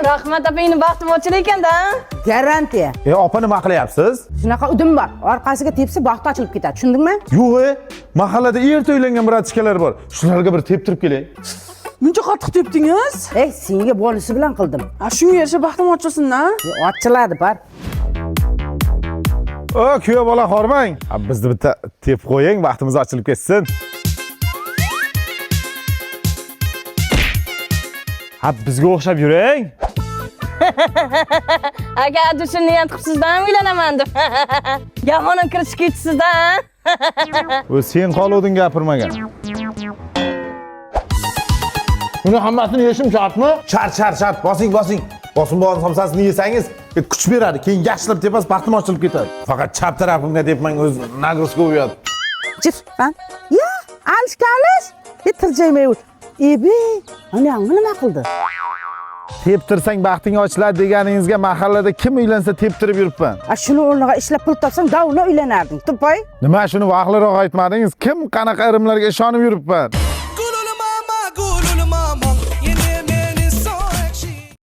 Rahmat opangni vaqti ochil ekanda. Garantiya. Opa nima qilyapsiz? Shunaqa udim bor. Orqasiga tepsa vaqt ochilib ketadi. Tushundingmi? Yo'q, mahallada erta uylangan bratishkalar bor. Shularga bir teptirib kelay. Buncha qattiq tepdingiz? Senga bonusi bilan qildim. Shunga yarasha baxtim ochilsin-da. Ochiladi, bar. Kuyov bola hormang. Bizni bitta tep qo'ying, vaqtimiz ochilib ketsin. Bizga o'xshab yuring. Aka, adushin niyat qilibsizdan uylanaman deb. Yamonim kirish ketibsizdan. Sen qoluvding gapirmagan. Buni hammasini yeyishim shartmi? Shart. Bosing. Bosim bo'lgan somsasini yesangiz, kuch beradi. Keyin yaxshilab tepasiz baxtim ochilib ketadi. Faqat chap tarafimga debmang, o'z nagruzga uyat. Chirpan. Ya, alish. Tirjaymay o't. Ana nima qildi? Teptirsang baxting ochiladi deganingizga mahallada kim uylansa teptirib yuribman. Shuni o'rniga ishlab pul topsang, davla uylanarding. To'pay. Nima shuni vaqtliroq aytmadingiz? Kim qanaqa irimlarga ishonib yuribman?